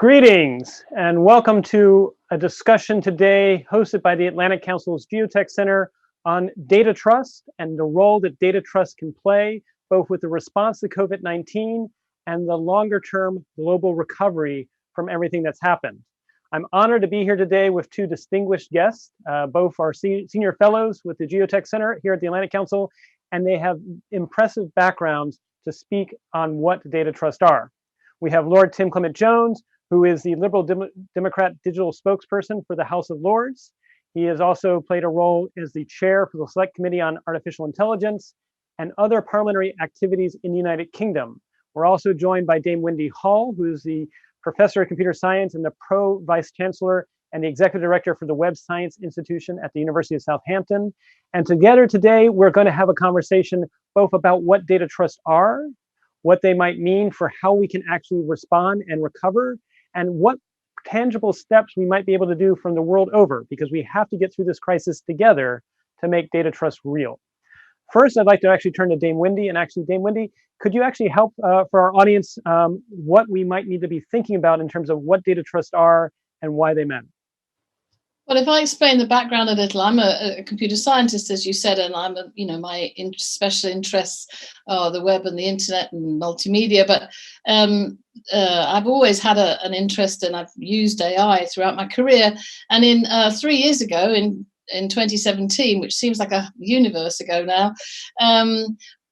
Greetings and welcome to a discussion today hosted by the Atlantic Council's Geotech Center on data trust and the role that data trust can play both with the response to COVID-19 and the longer-term global recovery from everything that's happened. I'm honored to be here today with two distinguished guests. Both are senior fellows with the Geotech Center here at the Atlantic Council, and they have impressive backgrounds to speak on what data trust are. We have Lord Tim Clement Jones, who is the Liberal Democrat digital spokesperson for the House of Lords. He has also played a role as the chair for the Select Committee on Artificial Intelligence and other parliamentary activities in the United Kingdom. We're also joined by Dame Wendy Hall, who is the professor of computer science and the pro-vice chancellor and the executive director for the Web Science Institution at the University of Southampton. And together today, we're going to have a conversation both about what data trusts are, what they might mean for how we can actually respond and recover, and what tangible steps we might be able to do from the world over, because we have to get through this crisis together to make data trust real. First, I'd like to actually turn to Dame Wendy, and actually, Dame Wendy, could you actually help for our audience what we might need to be thinking about in terms of what data trusts are and why they matter? Well, if I explain the background a little, I'm a computer scientist, as you said, and I'm, my special interests are the web and the internet and multimedia. But I've always had an interest, and I've used AI throughout my career. And in 3 years ago, in 2017, which seems like a universe ago now,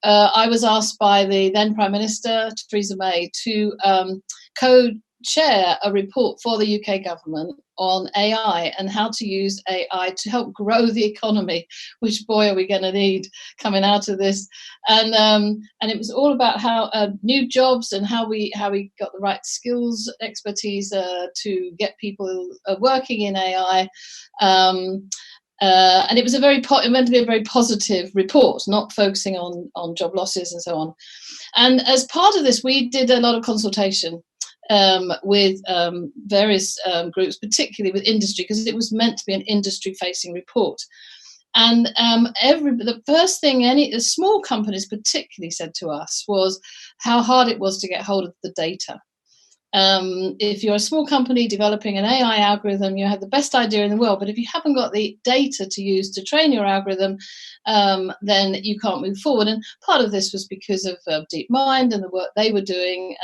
I was asked by the then Prime Minister, Theresa May, to co-chair a report for the UK government on AI and how to use AI to help grow the economy, which, boy, are we going to need coming out of this. And it was all about how new jobs and how we got the right skills, expertise to get people working in AI. And it was meant to be a very positive report, not focusing on job losses and so on. And as part of this, we did a lot of consultation with various groups, particularly with industry, because it was meant to be an industry-facing report. And the first thing the small companies particularly said to us was how hard it was to get hold of the data. If you're a small company developing an AI algorithm, you have the best idea in the world, but if you haven't got the data to use to train your algorithm, then you can't move forward. And part of this was because of DeepMind and the work they were doing.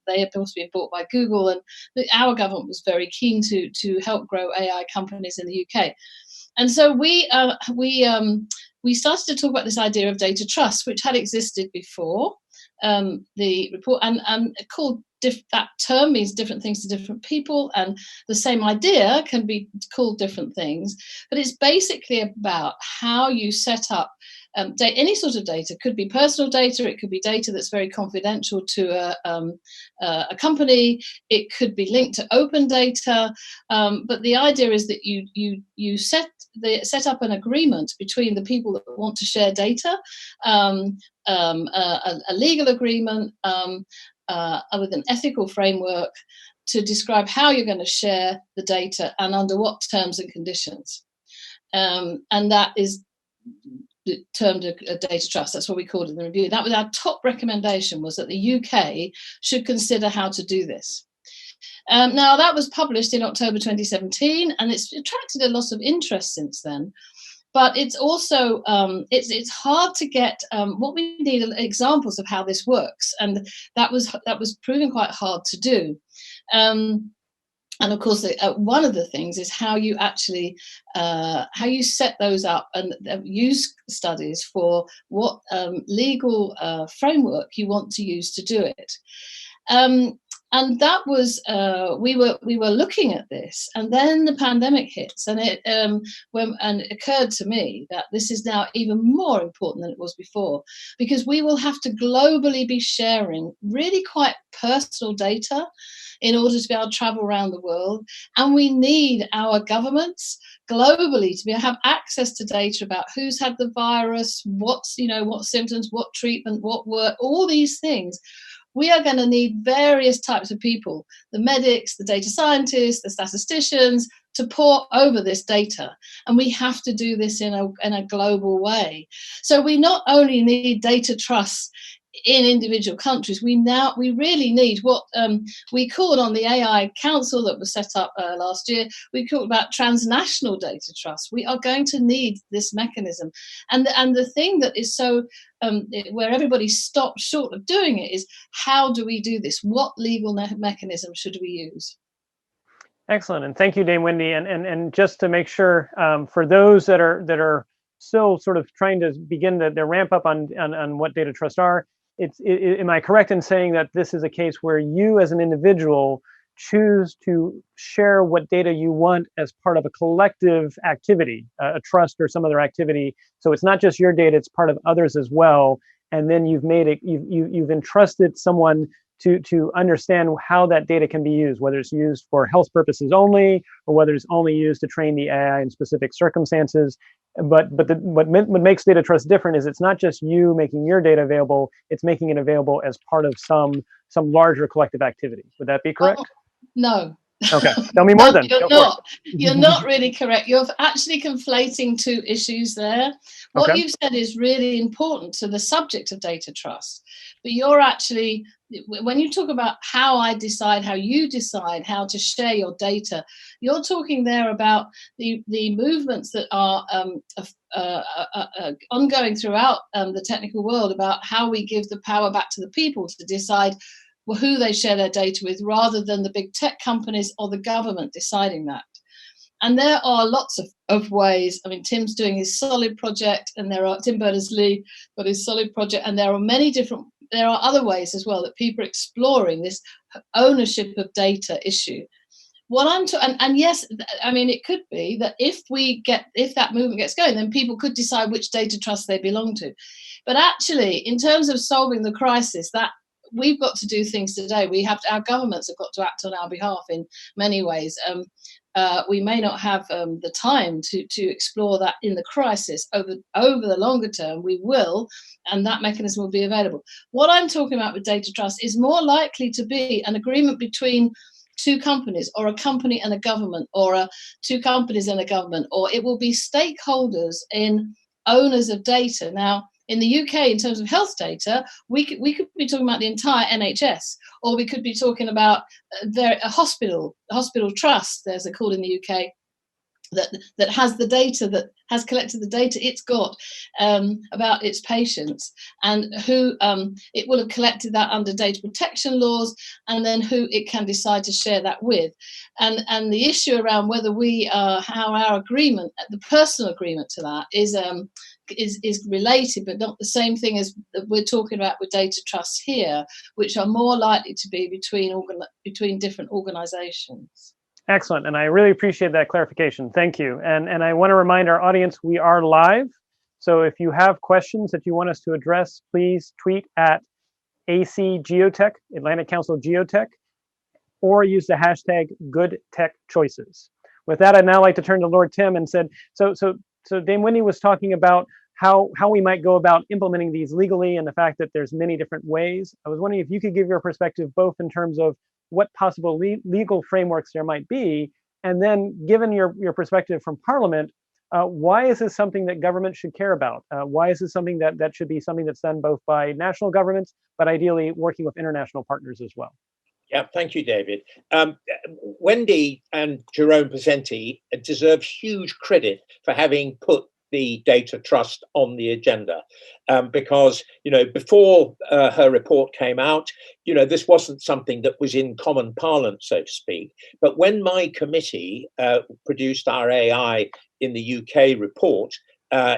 They had also been bought by Google, and our government was very keen to help grow AI companies in the UK. And so we started to talk about this idea of data trust, which had existed before the report, and called that term means different things to different people, and the same idea can be called different things, but it's basically about how you set up any sort of data. It could be personal data, it could be data that's very confidential to a company, it could be linked to open data, but the idea is that you set up an agreement between the people that want to share data, a legal agreement with an ethical framework to describe how you're going to share the data and under what terms and conditions. And that is termed a data trust. That's what we called it in the review. That was our top recommendation, was that the UK should consider how to do this. Now, that was published in October 2017, and it's attracted a lot of interest since then. But it's also, it's hard to get, what we need are examples of how this works. And that was proving quite hard to do. And of course, one of the things is how you actually, how you set those up and use studies for what legal framework you want to use to do it. And that was, we were looking at this, and then the pandemic hits, and it occurred to me that this is now even more important than it was before, because we will have to globally be sharing really quite personal data in order to be able to travel around the world, and we need our governments globally to have access to data about who's had the virus, what symptoms, what treatment, what work, all these things. We are going to need various types of people, the medics, the data scientists, the statisticians, to pore over this data. And we have to do this in a global way. So we not only need data trust in individual countries, we really need what we called on the AI Council that was set up last year. We talked about transnational data trust. We are going to need this mechanism, and the thing that is so where everybody stops short of doing it is, how do we do this? What legal mechanism should we use? Excellent, and thank you, Dame Wendy. And just to make sure, for those that are still sort of trying to begin the ramp up on what data trusts are, am I correct in saying that this is a case where you as an individual choose to share what data you want as part of a collective activity, a trust or some other activity? So it's not just your data, it's part of others as well. And then you've made it, you've entrusted someone to understand how that data can be used, whether it's used for health purposes only, or whether it's only used to train the AI in specific circumstances. But what makes data trust different is it's not just you making your data available, it's making it available as part of some larger collective activity. Would that be correct? No. Okay, tell me more then. You're not. You're not really correct. You're actually conflating two issues there. What Okay. you've said is really important to the subject of data trust, but you're actually, when you talk about how you decide how to share your data, you're talking there about the movements that are ongoing throughout the technical world about how we give the power back to the people to decide who they share their data with, rather than the big tech companies or the government deciding that. And there are lots of ways. I mean, Tim's doing his Solid project, and Tim Berners-Lee got his Solid project, and there are other ways as well that people are exploring this ownership of data issue. And yes, I mean, it could be that if that movement gets going, then people could decide which data trust they belong to. But actually, in terms of solving the crisis, that we've got to do things today. Our governments have got to act on our behalf in many ways. We may not have the time to explore that in the crisis. Over the longer term, we will, and that mechanism will be available. What I'm talking about with data trust is more likely to be an agreement between two companies, or a company and a government, or two companies and a government, or it will be stakeholders in owners of data. Now, in the UK, in terms of health data, we could be talking about the entire NHS, or we could be talking about a hospital trust, as they're called in the UK, that has the data, that has collected the data it's got about its patients, and who it will have collected that under data protection laws, and then who it can decide to share that with. And the issue around whether how our agreement, the personal agreement to that, is related, but not the same thing as we're talking about with data trusts here, which are more likely to be between different organizations. Excellent, and I really appreciate that clarification. Thank you. And I want to remind our audience we are live. So if you have questions that you want us to address, please tweet at AC Geotech, Atlantic Council Geotech, or use the hashtag #GoodTechChoices. With that, I'd now like to turn to Lord Tim and said, so Dame Wendy was talking about how we might go about implementing these legally, and the fact that there's many different ways. I was wondering if you could give your perspective both in terms of what possible legal frameworks there might be, and then given your perspective from Parliament, why is this something that government should care about? Why is this something that should be something that's done both by national governments, but ideally working with international partners as well? Yeah, thank you, David. Wendy and Jerome Pesenti deserve huge credit for having put the data trust on the agenda, because before her report came out, this wasn't something that was in common parlance, so to speak. But when my committee produced our AI in the UK report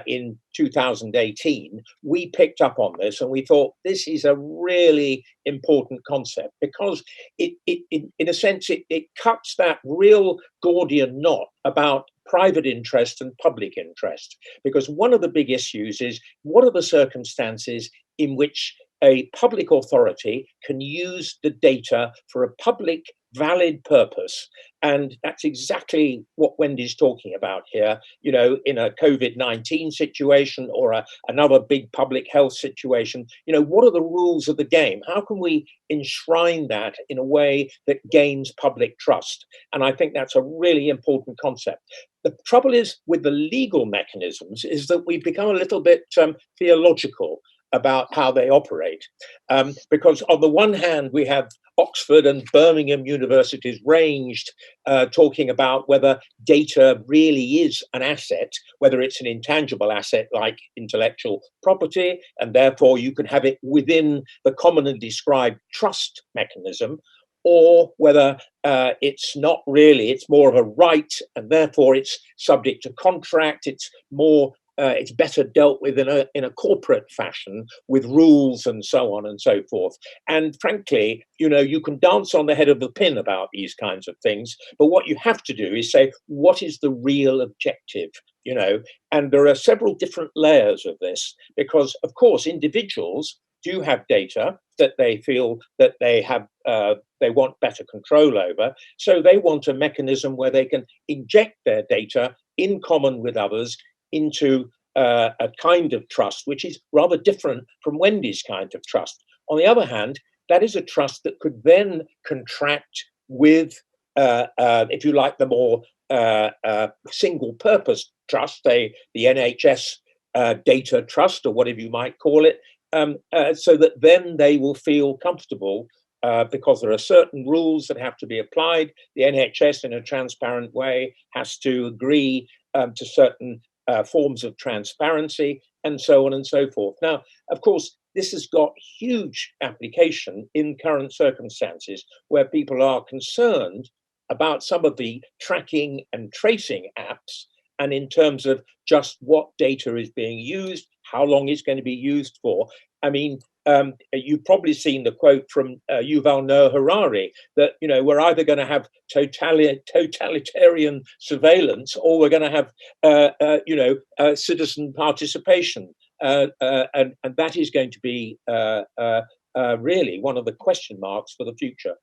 in 2018, we picked up on this, and we thought this is a really important concept, because it in a sense, it cuts that real Gordian knot about private interest and public interest. Because one of the big issues is, what are the circumstances in which a public authority can use the data for a public valid purpose? And that's exactly what Wendy's talking about here. In a COVID-19 situation, or another big public health situation, what are the rules of the game? How can we enshrine that in a way that gains public trust? And I think that's a really important concept. The trouble is with the legal mechanisms is that we've become a little bit theological. about how they operate. Because on the one hand, we have Oxford and Birmingham universities ranged talking about whether data really is an asset, whether it's an intangible asset like intellectual property, and therefore you can have it within the commonly described trust mechanism, or whether it's not really, it's more of a right, and therefore it's subject to contract, it's better dealt with in a corporate fashion with rules and so on and so forth. And frankly, you can dance on the head of the pin about these kinds of things, but what you have to do is say, what is the real objective? And there are several different layers of this, because of course individuals do have data that they feel that they want better control over, so they want a mechanism where they can inject their data in common with others into a kind of trust which is rather different from Wendy's kind of trust. On the other hand, that is a trust that could then contract with, if you like, the more single purpose trust, the NHS data trust, or whatever you might call it, so that then they will feel comfortable because there are certain rules that have to be applied. The NHS, in a transparent way, has to agree to certain forms of transparency, and so on and so forth. Now, of course, this has got huge application in current circumstances where people are concerned about some of the tracking and tracing apps, and in terms of just what data is being used, how long it's going to be used for. I mean, you've probably seen the quote from Yuval Noah Harari that, we're either going to have totalitarian surveillance, or we're going to have, citizen participation. And that is going to be really one of the question marks for the future.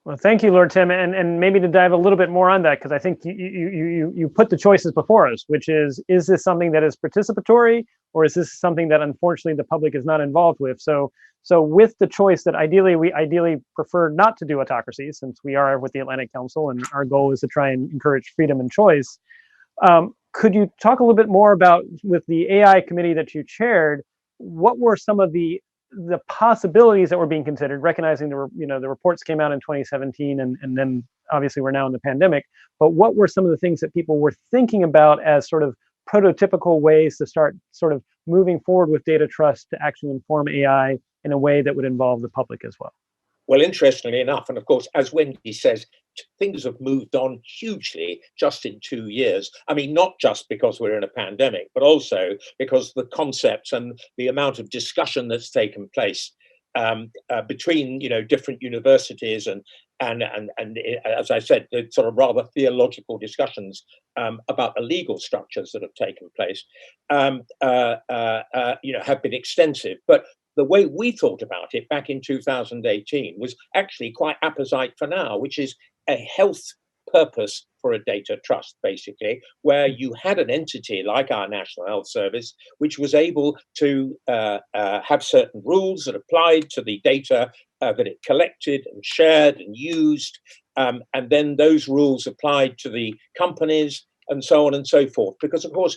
Well, thank you, Lord Tim, and maybe to dive a little bit more on that, because I think you put the choices before us, which is this something that is participatory, or is this something that unfortunately the public is not involved with? So with the choice that we ideally prefer not to do autocracy, since we are with the Atlantic Council and our goal is to try and encourage freedom and choice. Could you talk a little bit more about, with the AI committee that you chaired, what were some of the possibilities that were being considered, recognizing the reports came out in 2017, and then obviously we're now in the pandemic, but what were some of the things that people were thinking about as sort of prototypical ways to start sort of moving forward with data trust to actually inform AI in a way that would involve the public as well? Well, interestingly enough, and of course, as Wendy says, things have moved on hugely just in 2 years. I mean, not just because we're in a pandemic, but also because the concepts and the amount of discussion that's taken place between different universities and as I said, the sort of rather theological discussions about the legal structures that have taken place have been extensive. But the way we thought about it back in 2018 was actually quite apposite for now, which is a health purpose for a data trust, basically, where you had an entity like our National Health Service, which was able to have certain rules that applied to the data that it collected and shared and used, and then those rules applied to the companies and so on and so forth. Because, of course,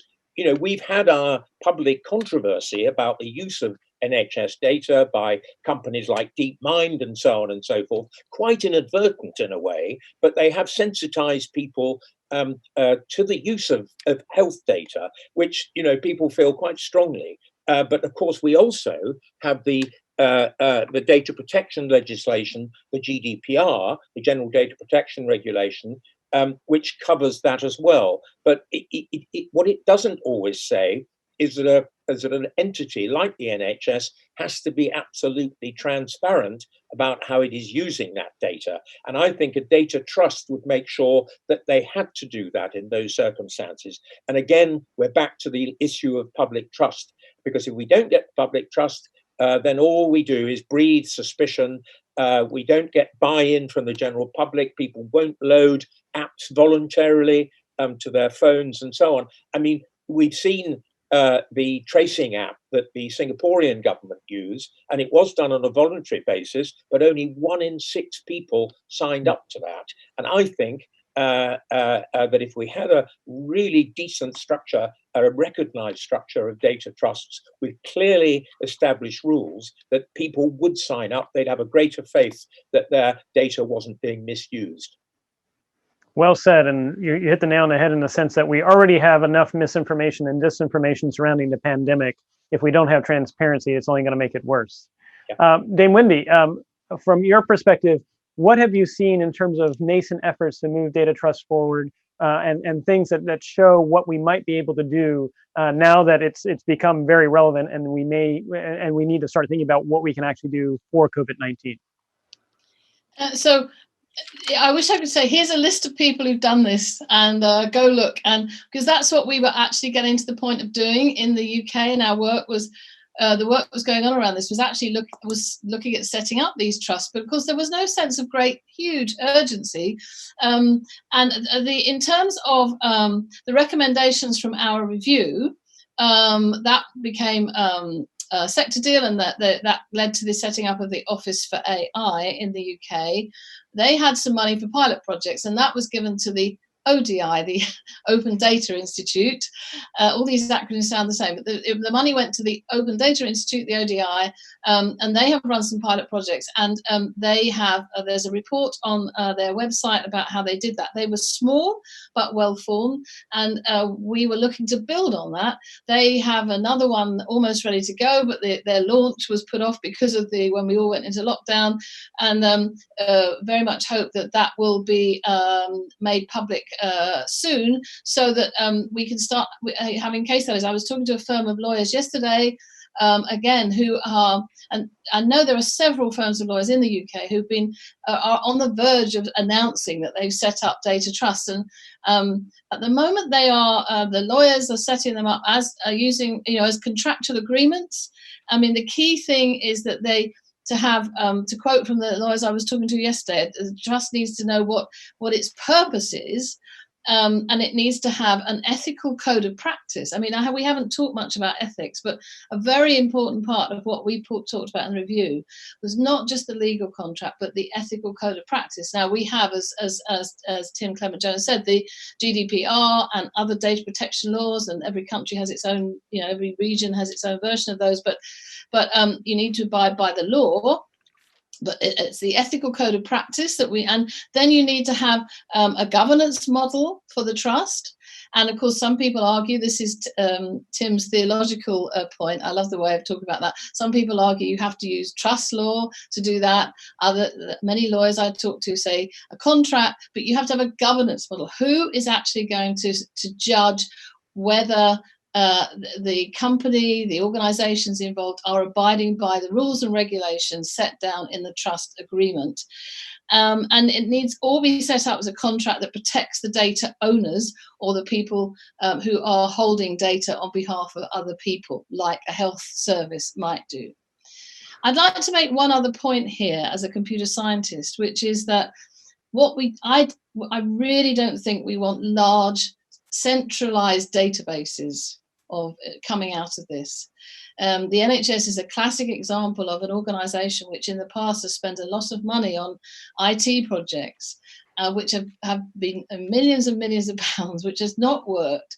we've had our public controversy about the use of NHS data by companies like DeepMind and so on and so forth, quite inadvertent in a way, but they have sensitized people to the use of health data, which people feel quite strongly. But of course, we also have the data protection legislation, the GDPR, the General Data Protection Regulation, which covers that as well. But what it doesn't always say is that an entity like the NHS has to be absolutely transparent about how it is using that data. And I think a data trust would make sure that they had to do that in those circumstances. And again, we're back to the issue of public trust, because if we don't get public trust, then all we do is breathe suspicion. We don't get buy-in from the general public. People won't load apps voluntarily to their phones and so on. I mean, we've seen the tracing app that the Singaporean government used, and it was done on a voluntary basis, but only 1 in 6 people signed up to that. And I think that if we had a really decent structure, a recognized structure of data trusts with clearly established rules, that people would sign up. They'd have a greater faith that their data wasn't being misused. Well said, and you hit the nail on the head in the sense that we already have enough misinformation and disinformation surrounding the pandemic. If we don't have transparency, it's only going to make it worse. Yeah. Dame Wendy, from your perspective, what have you seen in terms of nascent efforts to move data trust forward, and things that show what we might be able to do now that it's become very relevant, and we need to start thinking about what we can actually do for COVID-19? So I wish I could say, here's a list of people who've done this, and go look. And because that's what we were actually getting to the point of doing in the UK, and our work was, the work was going on around this was actually looking at setting up these trusts, but of course there was no sense of huge urgency. In terms of the recommendations from our review, that became a sector deal, and that led to the setting up of the Office for AI in the UK. They had some money for pilot projects, and that was given to the ODI, the Open Data Institute. All these acronyms sound the same, but the money went to the Open Data Institute, the ODI, and they have run some pilot projects, and they have, there's a report on their website about how they did that. They were small but well formed, and we were looking to build on that. They have another one almost ready to go, but their launch was put off because of when we all went into lockdown, and very much hope that will be made public soon, so that we can start having case studies. I was talking to a firm of lawyers yesterday, again, who are, and I know there are several firms of lawyers in the UK who've been are on the verge of announcing that they've set up data trusts, and at the moment they are, the lawyers are setting them up as using, as contractual agreements. I mean, the key thing is that to have, to quote from the lawyers I was talking to yesterday, the trust needs to know what its purpose is, and it needs to have an ethical code of practice. I mean, we haven't talked much about ethics, but a very important part of what we talked about in the review was not just the legal contract, but the ethical code of practice. Now, we have, as Tim Clement-Jones said, the GDPR and other data protection laws, and every country has its own, every region has its own version of those, but you need to abide by the law. But it's the ethical code of practice and then you need to have a governance model for the trust. And of course, some people argue, this is Tim's theological point. I love the way of talking about that. Some people argue you have to use trust law to do that. Many lawyers I talk to say a contract, but you have to have a governance model. Who is actually going to judge whether the company, the organizations involved are abiding by the rules and regulations set down in the trust agreement? And it needs all be set up as a contract that protects the data owners, or the people who are holding data on behalf of other people, like a health service might do. I'd like to make one other point here as a computer scientist, which is that I really don't think we want large centralized databases coming out of this. The NHS is a classic example of an organisation which in the past has spent a lot of money on IT projects, which have been millions and millions of pounds, which has not worked.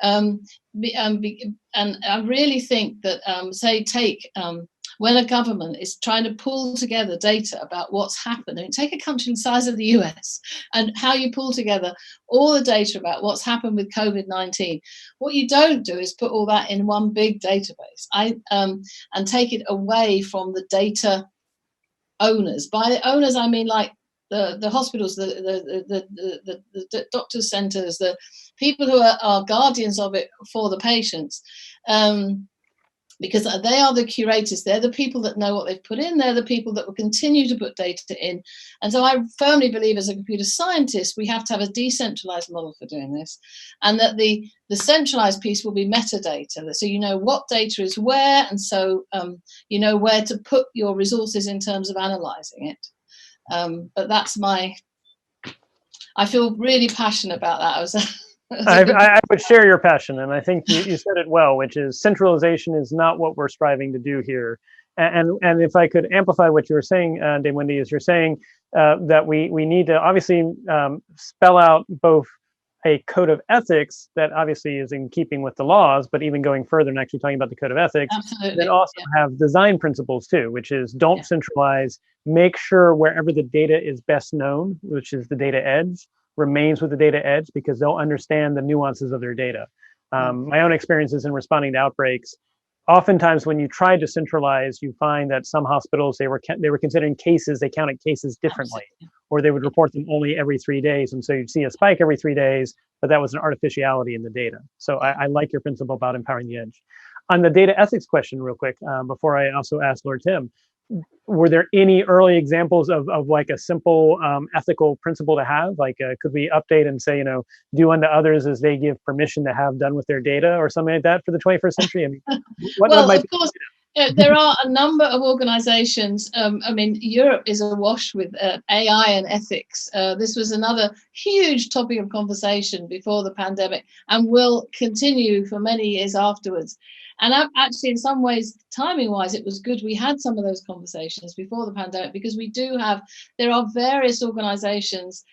And I really think that, when a government is trying to pull together data about what's happened, I mean, take a country the size of the US and how you pull together all the data about what's happened with COVID-19. What you don't do is put all that in one big database and take it away from the data owners. By the owners, I mean like the hospitals, the doctors' centres, the people who are guardians of it for the patients. Because they are the curators, they're the people that know what they've put in, they're the people that will continue to put data in. And so I firmly believe, as a computer scientist, we have to have a decentralized model for doing this, and that the centralized piece will be metadata, so you know what data is where, and so you know where to put your resources in terms of analyzing it. But that's I feel really passionate about that. I would share your passion, and I think you said it well, which is centralization is not what we're striving to do here. And if I could amplify what you were saying, Dame Wendy, is you're saying that we need to obviously spell out both a code of ethics that obviously is in keeping with the laws, but even going further and actually talking about the code of ethics, Absolutely. then also have design principles too, which is don't centralize, make sure wherever the data is best known, which is the data edge, remains with the data edge because they'll understand the nuances of their data. My own experiences in responding to outbreaks, oftentimes when you try to centralize, you find that some hospitals, they were considering cases, they counted cases differently, or they would report them only every 3 days. And so you'd see a spike every 3 days, but that was an artificiality in the data. So I like your principle about empowering the edge. On the data ethics question real quick, before I also ask Lord Tim, were there any early examples of like a simple ethical principle to have? Like, could we update and say, do unto others as they give permission to have done with their data or something like that for the 21st century? I mean, what might of course, there are a number of organizations. I mean, Europe is awash with AI and ethics. This was another huge topic of conversation before the pandemic and will continue for many years afterwards. And actually, in some ways, timing-wise, it was good we had some of those conversations before the pandemic, because there are various organizations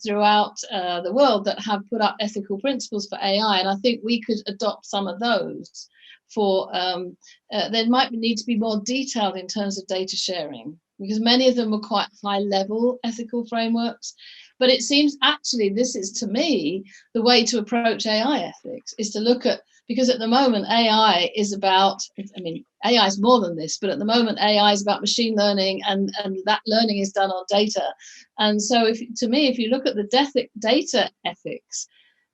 throughout the world that have put up ethical principles for AI. And I think we could adopt some of those for, they might need to be more detailed in terms of data sharing, because many of them were quite high-level ethical frameworks. But it seems actually this is, to me, the way to approach AI ethics, is to look at, because at the moment AI is about, I mean, AI is more than this, but at the moment AI is about machine learning, and that learning is done on data. And so to me, if you look at the data ethics,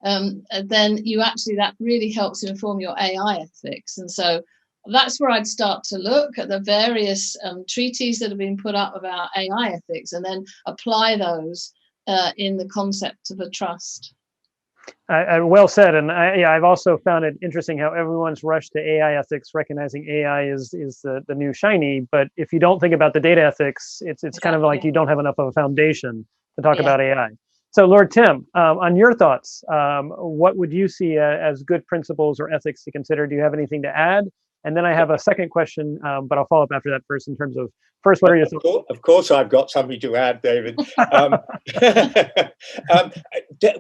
then that really helps inform your AI ethics. And so that's where I'd start to look at the various treaties that have been put up about AI ethics, and then apply those in the concept of a trust. Well said. And I've also found it interesting how everyone's rushed to AI ethics, recognizing AI is the new shiny. But if you don't think about the data ethics, it's kind of like you don't have enough of a foundation to talk about AI. So Lord Tim, on your thoughts, what would you see as good principles or ethics to consider? Do you have anything to add? And then I have a second question, but I'll follow up after that first in terms of, first, what are your thoughts? Of course, I've got something to add, David.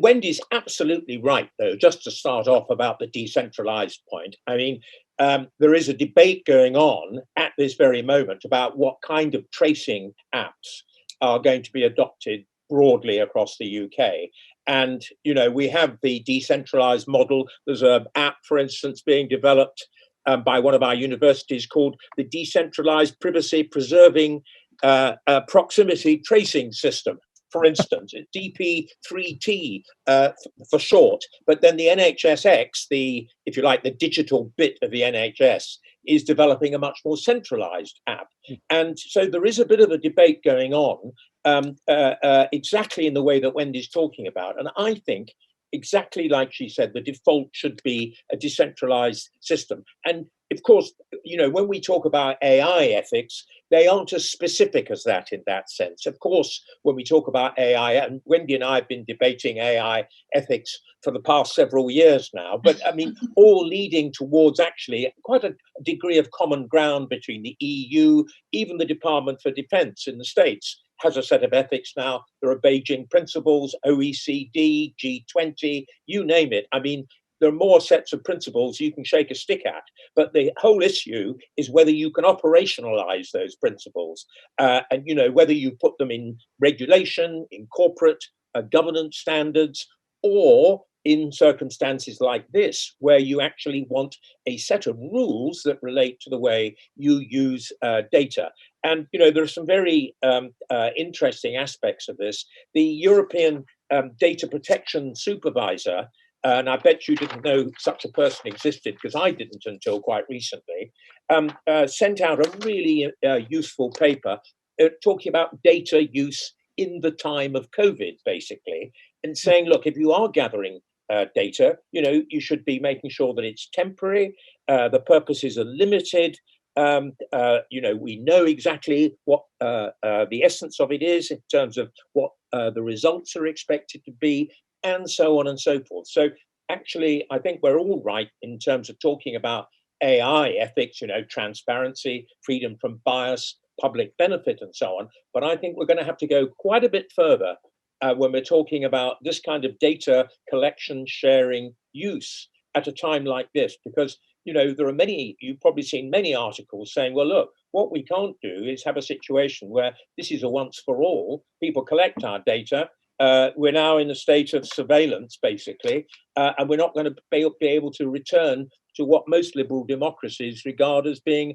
Wendy's absolutely right, though, just to start off about the decentralized point. I mean, there is a debate going on at this very moment about what kind of tracing apps are going to be adopted broadly across the UK. And, we have the decentralized model. There's an app, for instance, being developed by one of our universities called the Decentralized Privacy Preserving Proximity Tracing System, for instance, DP3T for short. But then the NHSX, if you like, the digital bit of the NHS, is developing a much more centralized app. And so there is a bit of a debate going on exactly in the way that Wendy's talking about. And I think, exactly like she said, the default should be a decentralized system. And of course, when we talk about AI ethics, they aren't as specific as that in that sense. Of course, when we talk about AI, and Wendy and I have been debating AI ethics for the past several years now, but I mean, all leading towards actually quite a degree of common ground between the EU, even the Department for Defense in the States has a set of ethics now. There are Beijing principles, OECD, G20, you name it. I mean, there are more sets of principles you can shake a stick at, but the whole issue is whether you can operationalize those principles, and whether you put them in regulation, in corporate governance standards, or in circumstances like this, where you actually want a set of rules that relate to the way you use data. And, there are some very interesting aspects of this. The European Data Protection Supervisor, and I bet you didn't know such a person existed, because I didn't until quite recently, sent out a really useful paper talking about data use in the time of COVID, basically, and saying, look, if you are gathering data, you should be making sure that it's temporary, the purposes are limited, we know exactly what the essence of it is in terms of what the results are expected to be, and so on and so forth. So actually, I think we're all right in terms of talking about AI ethics, transparency, freedom from bias, public benefit, and so on. But I think we're going to have to go quite a bit further when we're talking about this kind of data collection, sharing, use at a time like this, because there are many, you've probably seen many articles saying, well, look, what we can't do is have a situation where this is a once for all. People collect our data. We're now in a state of surveillance, basically, and we're not going to be able to return to what most liberal democracies regard as being,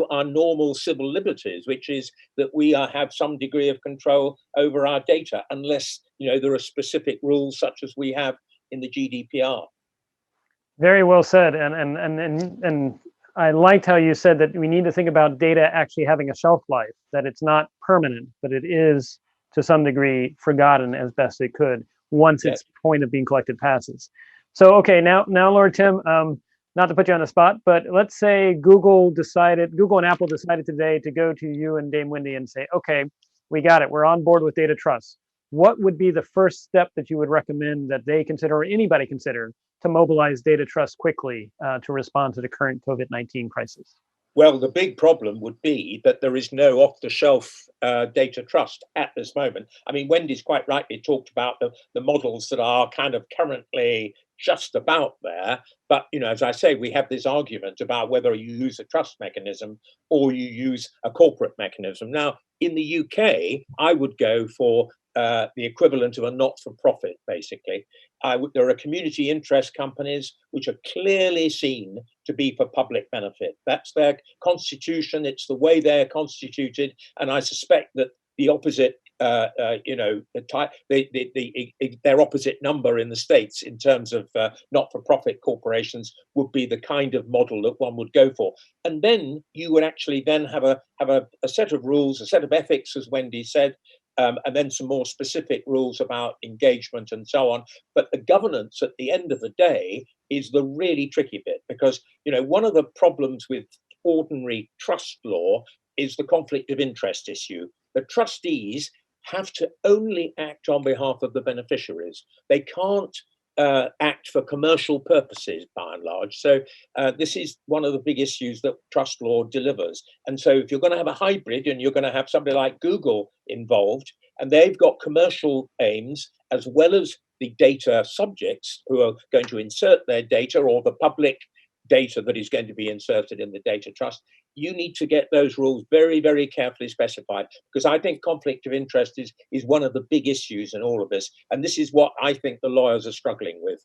our normal civil liberties, which is that we have some degree of control over our data, unless, there are specific rules such as we have in the GDPR. Very well said, and I liked how you said that we need to think about data actually having a shelf life, that it's not permanent, but it is to some degree forgotten as best it could once its point of being collected passes. So, okay, now, Lord Tim, not to put you on the spot, but let's say Google and Apple decided today to go to you and Dame Wendy and say, okay, we got it, we're on board with data trust. What would be the first step that you would recommend that they consider, or anybody consider, to mobilize data trust quickly to respond to the current COVID-19 crisis? Well, the big problem would be that there is no off-the-shelf data trust at this moment. I mean, Wendy's quite rightly talked about the models that are kind of currently just about there. But, as I say, we have this argument about whether you use a trust mechanism or you use a corporate mechanism. Now, in the UK, I would go for the equivalent of a not-for-profit, basically. There are community interest companies which are clearly seen to be for public benefit. That's their constitution. It's the way they're constituted. And I suspect that the opposite, their opposite number in the States in terms of not-for-profit corporations would be the kind of model that one would go for. And then you would actually then have a set of rules, a set of ethics, as Wendy said, and then some more specific rules about engagement and so on. But the governance at the end of the day is the really tricky bit, because, one of the problems with ordinary trust law is the conflict of interest issue. The trustees have to only act on behalf of the beneficiaries. They can't act for commercial purposes, by and large. So this is one of the big issues that trust law delivers. And so if you're going to have a hybrid and you're going to have somebody like Google involved, and they've got commercial aims as well as the data subjects who are going to insert their data, or the public data that is going to be inserted in the data trust, you need to get those rules very, very carefully specified, because I think conflict of interest is one of the big issues in all of this. And this is what I think the lawyers are struggling with.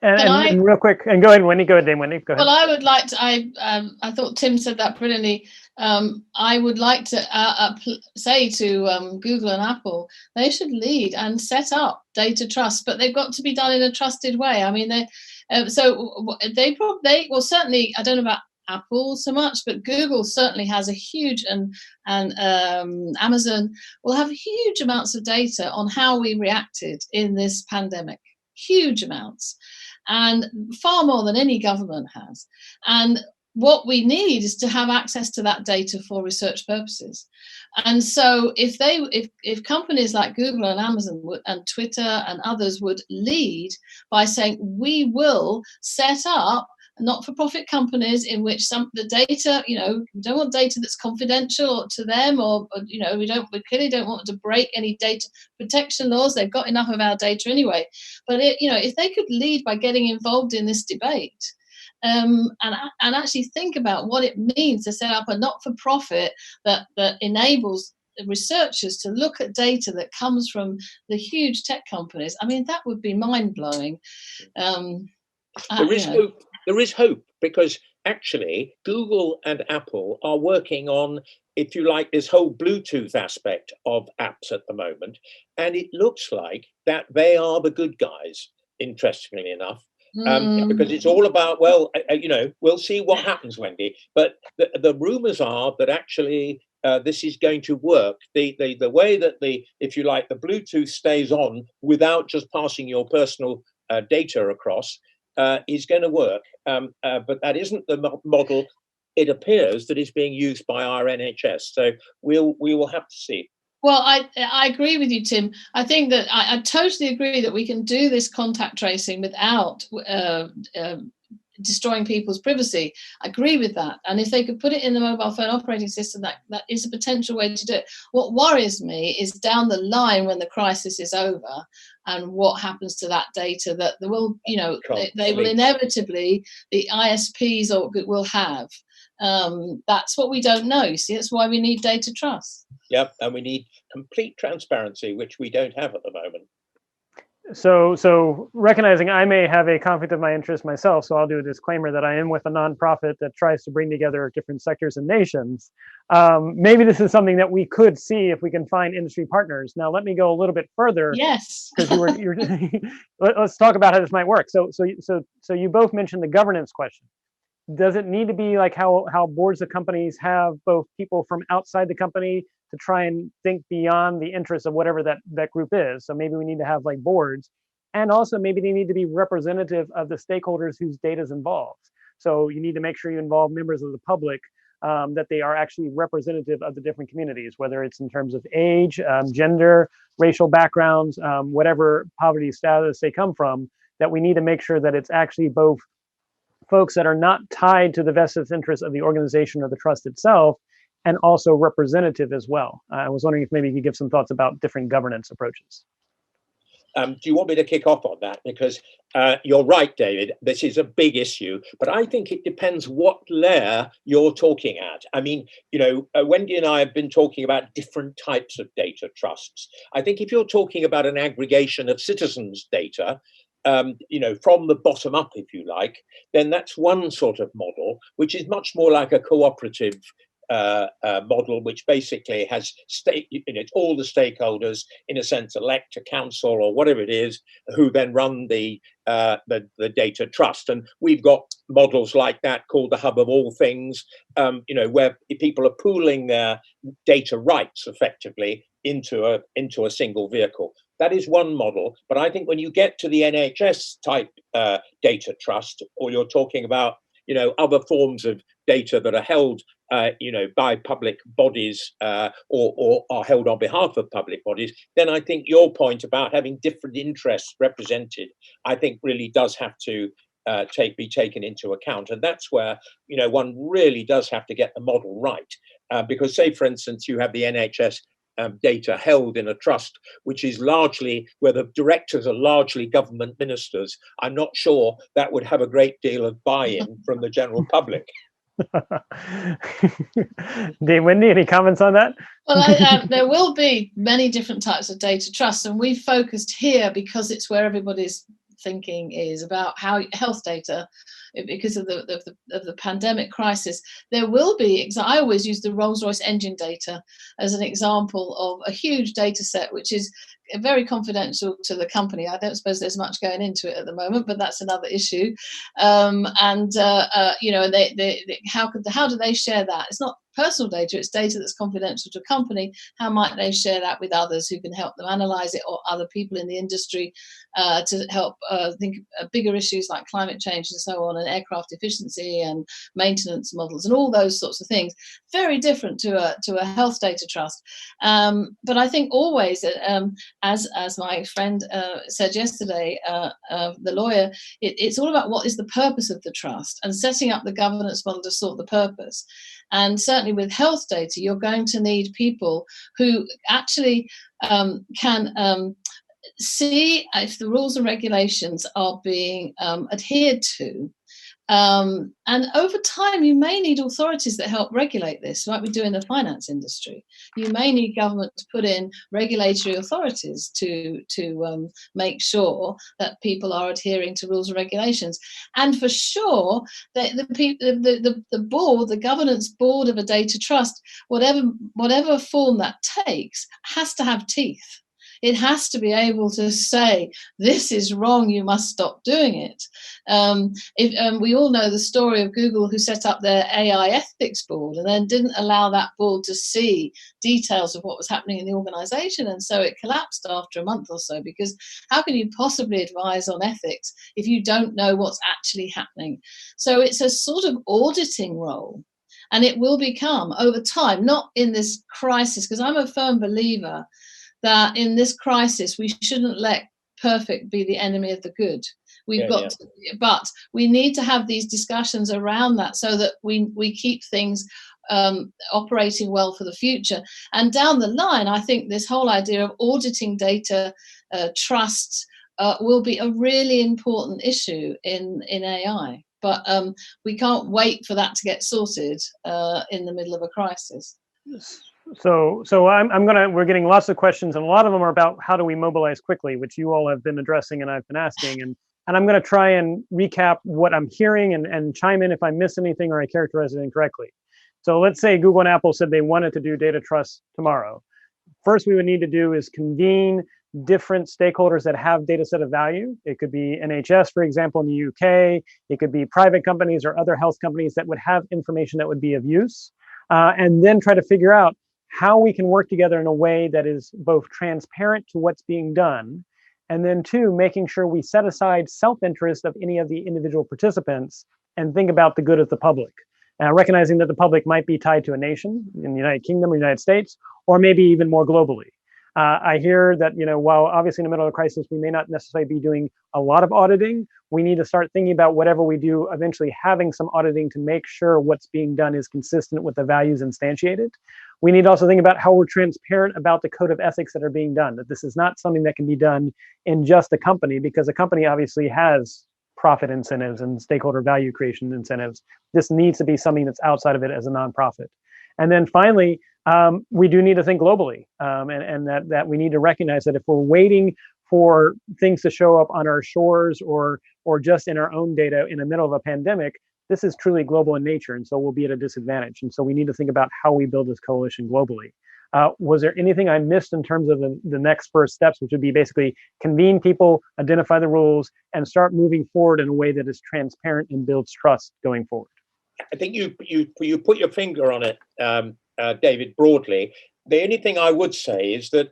And real quick, and go ahead, Wendy, Dame Wendy, go ahead. Well, I would like to, I thought Tim said that brilliantly. I would like to say to Google and Apple, they should lead and set up data trust, but they've got to be done in a trusted way. I mean, well, certainly, I don't know about Apple so much, but Google certainly has a huge, and Amazon will have huge amounts of data on how we reacted in this pandemic, huge amounts, and far more than any government has. And what we need is to have access to that data for research purposes. And so if companies like Google and Amazon and Twitter and others would lead by saying, we will set up not-for-profit companies in which the data, we don't want data that's confidential to them, or we clearly don't want to break any data protection laws. They've got enough of our data anyway. But if they could lead by getting involved in this debate, and actually think about what it means to set up a not-for-profit that enables researchers to look at data that comes from the huge tech companies, I mean, that would be mind-blowing. There is hope, because actually Google and Apple are working on, if you like, this whole Bluetooth aspect of apps at the moment. And it looks like that they are the good guys, interestingly enough. Because it's all about, we'll see what happens, Wendy. But the rumors are that actually this is going to work. The way that if you like, the Bluetooth stays on without just passing your personal data across is going to work. But that isn't the model, it appears, that is being used by our NHS. So we will have to see. Well, I agree with you, Tim. I think that I totally agree that we can do this contact tracing without destroying people's privacy. I agree with that. And if they could put it in the mobile phone operating system, that is a potential way to do it. What worries me is down the line when the crisis is over, and what happens to that data that there will, they will inevitably, the ISPs will have. That's what we don't know. You see, that's why we need data trust. Yep, and we need complete transparency, which we don't have at the moment. So recognizing I may have a conflict of my interest myself, so I'll do a disclaimer that I am with a nonprofit that tries to bring together different sectors and nations. Maybe this is something that we could see if we can find industry partners. Now, let me go a little bit further. Yes. Because you're let's talk about how this might work. So you both mentioned the governance question. Does it need to be like how boards of companies have both people from outside the company to try and think beyond the interests of whatever that group is? So maybe we need to have like boards, and also maybe they need to be representative of the stakeholders whose data is involved. So you need to make sure you involve members of the public, that they are actually representative of the different communities, whether it's in terms of age, gender, racial backgrounds, whatever poverty status they come from, that we need to make sure that it's actually both folks that are not tied to the vested interests of the organization or the trust itself, and also representative as well. I was wondering if maybe you could give some thoughts about different governance approaches. Do you want me to kick off on that? Because you're right, David, this is a big issue, but I think it depends what layer you're talking at. I mean, Wendy and I have been talking about different types of data trusts. I think if you're talking about an aggregation of citizens' data, from the bottom up, if you like, then that's one sort of model, which is much more like a cooperative model, which basically has all the stakeholders, in a sense, elect a council or whatever it is, who then run the data trust. And we've got models like that called the hub of all things, where people are pooling their data rights effectively into a single vehicle. That is one model. But I think when you get to the NHS type data trust, or you're talking about other forms of data that are held by public bodies, or are held on behalf of public bodies, then I think your point about having different interests represented, I think really does have to be taken into account. And that's where one really does have to get the model right, because say, for instance, you have the NHS data held in a trust, which is largely where the directors are largely government ministers. I'm not sure that would have a great deal of buy-in from the general public. Dave, Wendy, any comments on that? Well, there will be many different types of data trusts, and we've focused here because it's where everybody's thinking is about how health data, because of the pandemic crisis. There will be, I always use the Rolls-Royce engine data as an example of a huge data set, which is very confidential to the company. I don't suppose there's much going into it at the moment, but that's another issue. How do they share that? It's not personal data, it's data that's confidential to a company. How might they share that with others who can help them analyze it, or other people in the industry to help think of bigger issues like climate change and so on, and aircraft efficiency and maintenance models and all those sorts of things? Very different to a health data trust. But I think always, as my friend said yesterday, the lawyer, it's all about what is the purpose of the trust and setting up the governance model to sort the purpose. And certainly with health data, you're going to need people who actually can see if the rules and regulations are being adhered to. And over time, you may need authorities that help regulate this, like we do in the finance industry. You may need government to put in regulatory authorities to make sure that people are adhering to rules and regulations. And for sure, the board, the governance board of a data trust, whatever form that takes, has to have teeth. It has to be able to say, this is wrong, you must stop doing it. We all know the story of Google, who set up their AI ethics board and then didn't allow that board to see details of what was happening in the organization. And so it collapsed after a month or so, because how can you possibly advise on ethics if you don't know what's actually happening? So it's a sort of auditing role. And it will become, over time, not in this crisis, because I'm a firm believer that in this crisis, we shouldn't let perfect be the enemy of the good. But we need to have these discussions around that so that we keep things operating well for the future. And down the line, I think this whole idea of auditing data trust will be a really important issue in AI. But we can't wait for that to get sorted in the middle of a crisis. So we're getting lots of questions, and a lot of them are about how do we mobilize quickly, which you all have been addressing and I've been asking. And I'm going to try and recap what I'm hearing and chime in if I miss anything or I characterize it incorrectly. So let's say Google and Apple said they wanted to do data trust tomorrow. First, we would need to do is convene different stakeholders that have data set of value. It could be NHS, for example, in the UK. It could be private companies or other health companies that would have information that would be of use. And then try to figure out how we can work together in a way that is both transparent to what's being done, and then two, making sure we set aside self-interest of any of the individual participants and think about the good of the public. Recognizing that the public might be tied to a nation in the United Kingdom or United States, or maybe even more globally. I hear that, while obviously in the middle of a crisis, we may not necessarily be doing a lot of auditing, we need to start thinking about whatever we do, eventually having some auditing to make sure what's being done is consistent with the values instantiated. We need to also think about how we're transparent about the code of ethics that are being done, that this is not something that can be done in just a company, because a company obviously has profit incentives and stakeholder value creation incentives. This needs to be something that's outside of it as a nonprofit. And then finally, we do need to think globally, and that we need to recognize that if we're waiting for things to show up on our shores or just in our own data in the middle of a pandemic, this is truly global in nature, and so we'll be at a disadvantage. And so we need to think about how we build this coalition globally. Was there anything I missed in terms of the next first steps, which would be basically convene people, identify the rules, and start moving forward in a way that is transparent and builds trust going forward? I think you put your finger on it, David, broadly. The only thing I would say is that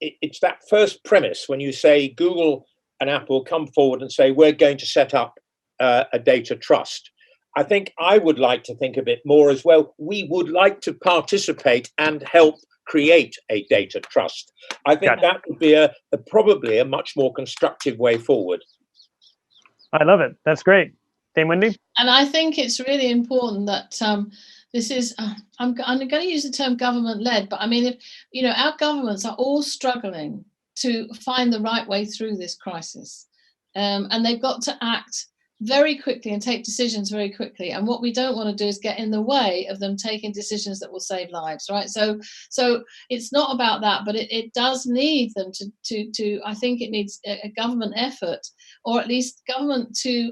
it's that first premise when you say Google and Apple come forward and say, we're going to set up a data trust. I think I would like to think of it more as, well, we would like to participate and help create a data trust. I think that would be probably a much more constructive way forward. I love it. That's great. Dame Wendy? And I think it's really important that this is, I'm going to use the term government-led, but I mean, if our governments are all struggling to find the right way through this crisis, and they've got to act very quickly and take decisions very quickly. And what we don't want to do is get in the way of them taking decisions that will save lives, right? So it's not about that, but it does need them to I think it needs a government effort, or at least government to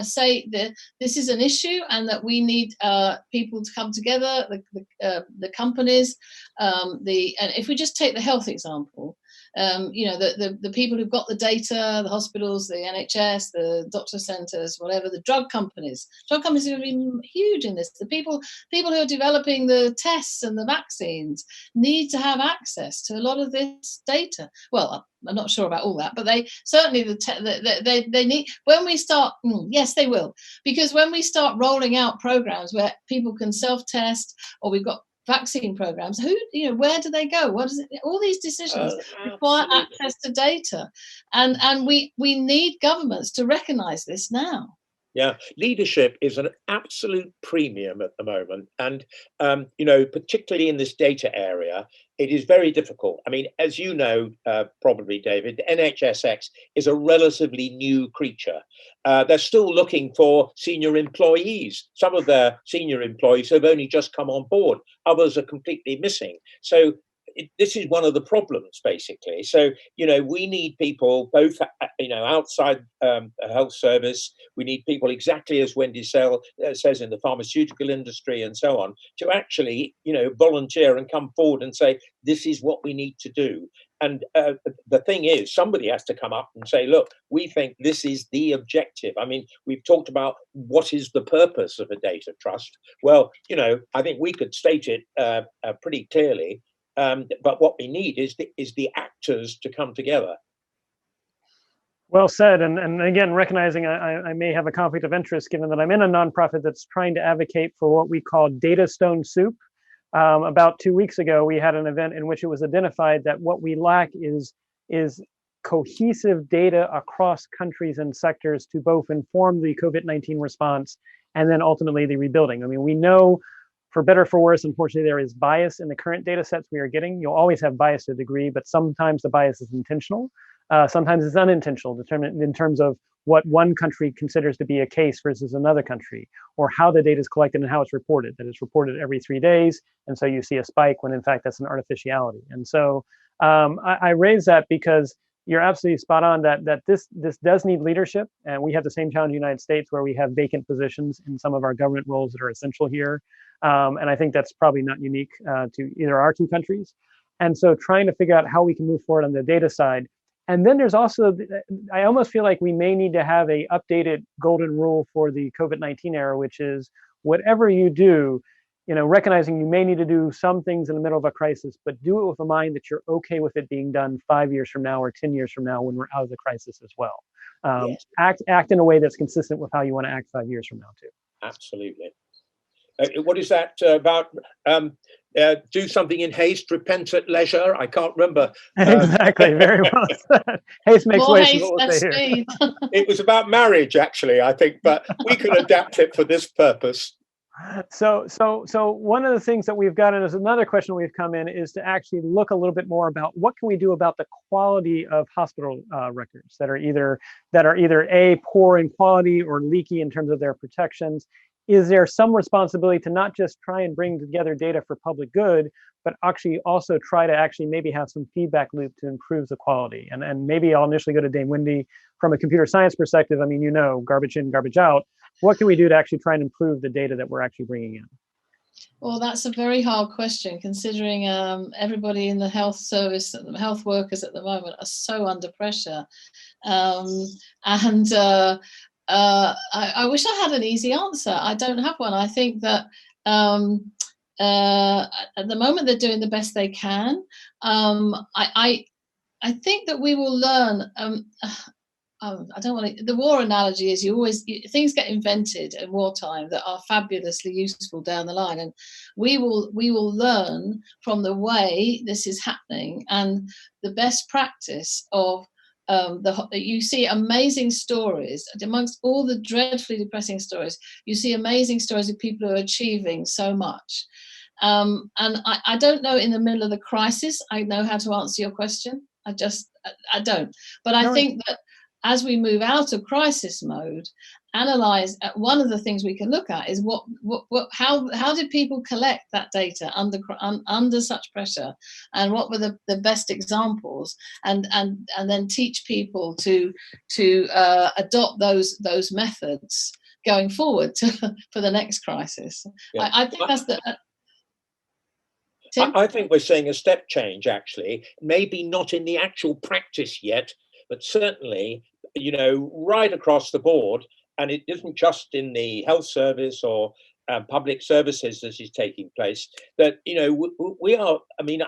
say that this is an issue and that we need people to come together, the companies, and if we just take the health example, the people who've got the data, the hospitals, the NHS, the doctor centres, whatever, the drug companies are going to be huge in this. The people who are developing the tests and the vaccines need to have access to a lot of this data. Well, I'm not sure about all that, but they certainly they need. When we start, yes, they will, because when we start rolling out programs where people can self-test, or we've got vaccine programs, where do they go? All these decisions require access to data, and we need governments to recognize this now. Yeah, leadership is an absolute premium at the moment, and particularly in this data area, it is very difficult. I mean, as you know, probably, David, NHSX is a relatively new creature. They're still looking for senior employees. Some of their senior employees have only just come on board. Others are completely missing. So this is one of the problems, basically. So, we need people both, outside a health service. We need people, exactly as Wendy says, in the pharmaceutical industry and so on, to actually, volunteer and come forward and say, this is what we need to do. And the thing is, somebody has to come up and say, look, we think this is the objective. I mean, we've talked about what is the purpose of a data trust. Well, I think we could state it pretty clearly. But what we need is the actors to come together. Well said. And again, recognizing I may have a conflict of interest, given that I'm in a nonprofit that's trying to advocate for what we call data stone soup. About 2 weeks ago, we had an event in which it was identified that what we lack is cohesive data across countries and sectors to both inform the COVID-19 response and then ultimately the rebuilding. I mean, we know, for better or for worse, unfortunately, there is bias in the current data sets we are getting. You'll always have bias to a degree, but sometimes the bias is intentional. Sometimes it's unintentional, determined in terms of what one country considers to be a case versus another country, or how the data is collected and how it's reported. That it's reported every 3 days, and so you see a spike when in fact that's an artificiality. And so I raise that because you're absolutely spot on that this does need leadership, and we have the same challenge in the United States where we have vacant positions in some of our government roles that are essential here, and I think that's probably not unique to either our two countries. And so trying to figure out how we can move forward on the data side. And then there's also, I almost feel like we may need to have a updated golden rule for the COVID-19 era, which is whatever you do, recognizing you may need to do some things in the middle of a crisis, but do it with a mind that you're okay with it being done 5 years from now or 10 years from now when we're out of the crisis as well. Yes. Act in a way that's consistent with how you want to act 5 years from now too. Absolutely. What is that about? Do something in haste, repent at leisure. I can't remember. Exactly. Very well said. Haste makes More waste. haste, less speed. It was about marriage, actually, I think, but we can adapt it for this purpose. So one of the things that we've gotten is another question we've come in is to actually look a little bit more about what can we do about the quality of hospital records that are either A, poor in quality or leaky in terms of their protections. Is there some responsibility to not just try and bring together data for public good, but actually also try to actually maybe have some feedback loop to improve the quality? And maybe I'll initially go to Dame Wendy from a computer science perspective. I mean, garbage in, garbage out. What can we do to actually try and improve the data that we're actually bringing in? Well, that's a very hard question, considering everybody in the health service, health workers at the moment are so under pressure. I wish I had an easy answer. I don't have one. I think that at the moment they're doing the best they can. I think that we will learn. I don't want to. The war analogy is things get invented in wartime that are fabulously useful down the line, and we will learn from the way this is happening and the best practice of. You see amazing stories amongst all the dreadfully depressing stories. You see amazing stories of people who are achieving so much. And I don't know in the middle of the crisis, I know how to answer your question. I don't. But I think that as we move out of crisis mode, analyze one of the things we can look at is how did people collect that data under such pressure, and what were the best examples, and then teach people to adopt those methods going forward for the next crisis. Yeah. I think that's the. I think we're seeing a step change, actually, maybe not in the actual practice yet, but certainly, right across the board. And it isn't just in the health service or public services this is taking place, that, we are,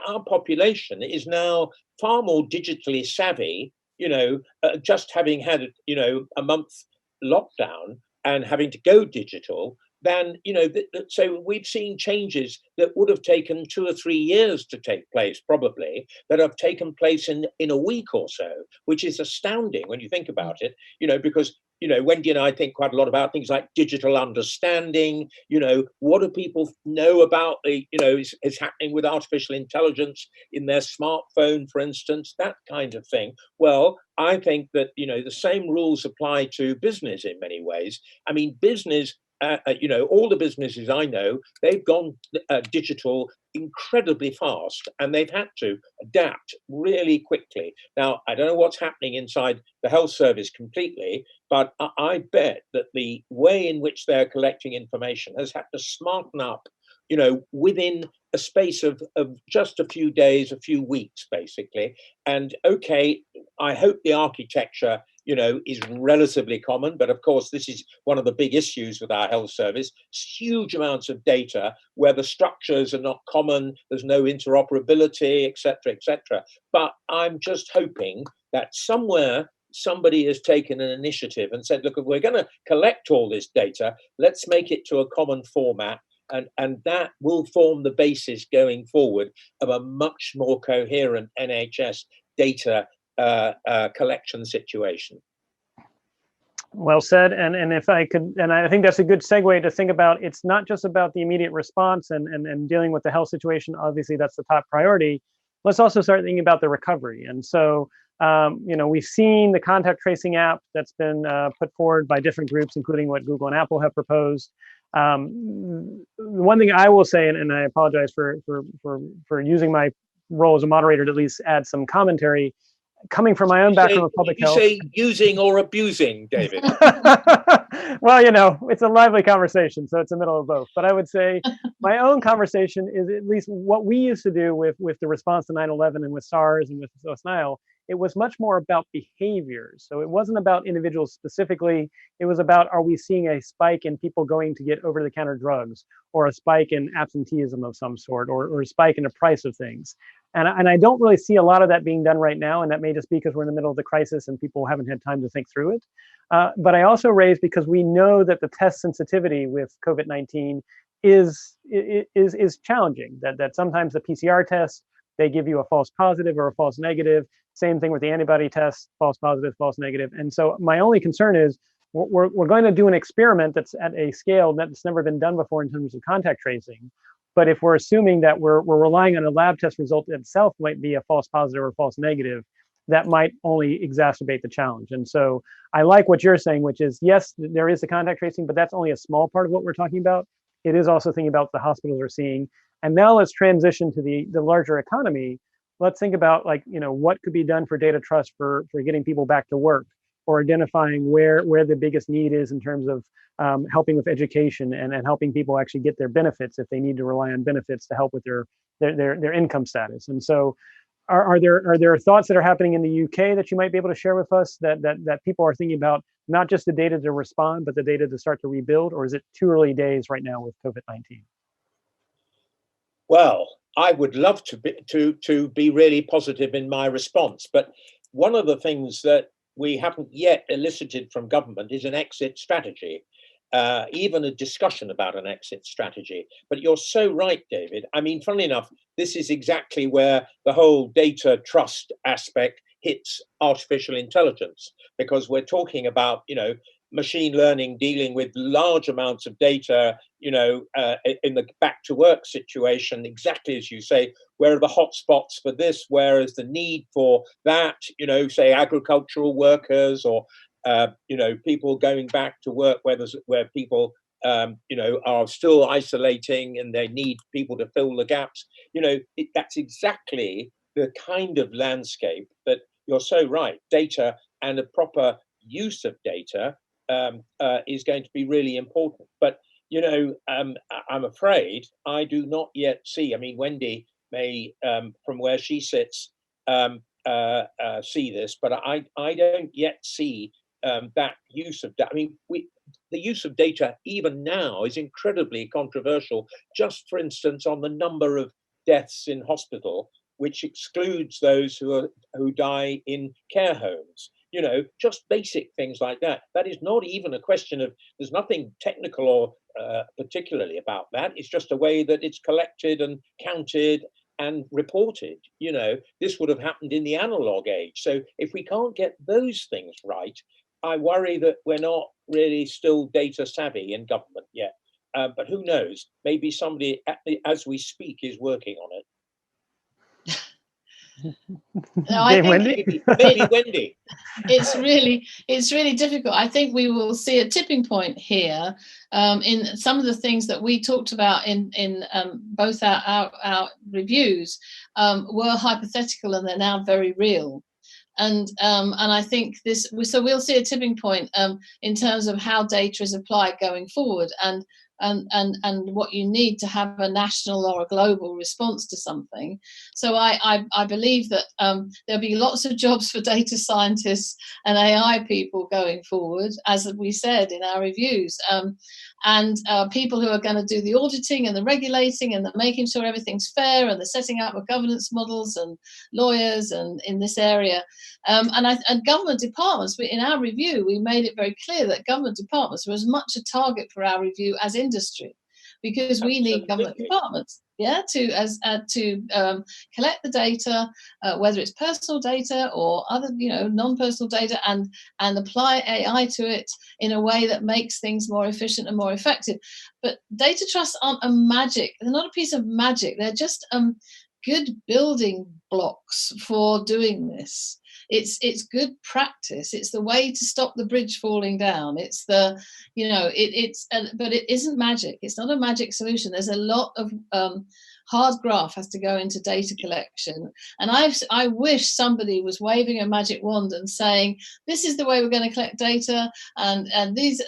our population is now far more digitally savvy, just having had, a month lockdown and having to go digital, than, so we've seen changes that would have taken 2 or 3 years to take place, probably, that have taken place in a week or so, which is astounding when you think about it, because, Wendy and I think quite a lot about things like digital understanding, what do people know about is happening with artificial intelligence in their smartphone, for instance, that kind of thing. Well, I think that, the same rules apply to business in many ways. Business, all the businesses I know, they've gone digital incredibly fast, and they've had to adapt really quickly. Now, I don't know what's happening inside the health service completely, but I bet that the way in which they're collecting information has had to smarten up, within a space of just a few days, a few weeks, basically. And okay, I hope the architecture is relatively common. But of course, this is one of the big issues with our health service. Huge amounts of data where the structures are not common, there's no interoperability, etc., etc. But I'm just hoping that somewhere somebody has taken an initiative and said, look, if we're going to collect all this data, let's make it to a common format. And that will form the basis going forward of a much more coherent NHS data collection situation. Well said. And if I could, and I think that's a good segue to think about, it's not just about the immediate response and dealing with the health situation. Obviously, that's the top priority. Let's also start thinking about the recovery. And so, we've seen the contact tracing app that's been put forward by different groups, including what Google and Apple have proposed. One thing I will say, and I apologize for using my role as a moderator to at least add some commentary, coming from my own background with public health. You say using or abusing, David? Well, it's a lively conversation, so it's a middle of both. But I would say my own conversation is at least what we used to do with the response to 9/11 and with SARS and with West Nile. It was much more about behaviors. So it wasn't about individuals specifically. It was about, are we seeing a spike in people going to get over-the-counter drugs, or a spike in absenteeism of some sort, or a spike in the price of things? And I don't really see a lot of that being done right now, and that may just be because we're in the middle of the crisis and people haven't had time to think through it. But I also raise because we know that the test sensitivity with COVID-19 is challenging. That sometimes the PCR test, they give you a false positive or a false negative. Same thing with the antibody test, false positive, false negative. And so my only concern is we're going to do an experiment that's at a scale that's never been done before in terms of contact tracing. But if we're assuming that we're relying on a lab test result itself might be a false positive or false negative, that might only exacerbate the challenge. And so I like what you're saying, which is, yes, there is the contact tracing, but that's only a small part of what we're talking about. It is also thinking about what the hospitals are seeing. And now let's transition to the larger economy. Let's think about, what could be done for data trust for getting people back to work, or identifying where the biggest need is in terms of helping with education and helping people actually get their benefits if they need to rely on benefits to help with their income status. And so are there thoughts that are happening in the UK that you might be able to share with us that people are thinking about, not just the data to respond, but the data to start to rebuild? Or is it too early days right now with COVID-19? Well, I would love to be really positive in my response, but one of the things that we haven't yet elicited from government is an exit strategy, even a discussion about an exit strategy. But you're so right, David. I mean, funnily enough, this is exactly where the whole data trust aspect hits artificial intelligence, because we're talking about, machine learning dealing with large amounts of data, in the back to work situation, exactly as you say, where are the hotspots for this, where is the need for that, say agricultural workers, or, people going back to work where people, are still isolating and they need people to fill the gaps. That's exactly the kind of landscape that you're so right. Data and a proper use of data is going to be really important. But, I'm afraid I do not yet see, I mean, Wendy may, from where she sits, see this, but I don't yet see that use of data. I mean, the use of data even now is incredibly controversial, just for instance, on the number of deaths in hospital, which excludes those who die in care homes. Just basic things like that. That is not even a question of, there's nothing technical or particularly about that. It's just a way that it's collected and counted and reported. This would have happened in the analog age. So if we can't get those things right, I worry that we're not really still data savvy in government yet. But who knows? Maybe somebody, as we speak, is working on it. No, I think Wendy? Maybe Wendy. It's really difficult. I think we will see a tipping point here in some of the things that we talked about in both our reviews were hypothetical, and they're now very real. And I think so we'll see a tipping point in terms of how data is applied going forward, and what you need to have a national or a global response to something. So I believe that there'll be lots of jobs for data scientists and AI people going forward, as we said in our reviews, and people who are going to do the auditing and the regulating and the making sure everything's fair, and the setting up of governance models, and lawyers and in this area. And government departments, in our review, we made it very clear that government departments were as much a target for our review as industry, because we need government departments. yeah, to collect the data, whether it's personal data or other, non-personal data, and apply AI to it in a way that makes things more efficient and more effective. But data trusts aren't a magic; they're not a piece of magic. They're just good building blocks for doing this. It's good practice. It's the way to stop the bridge falling down. It's the, but it isn't magic. It's not a magic solution. There's a lot of hard graft has to go into data collection. And I wish somebody was waving a magic wand and saying, this is the way we're going to collect data, and this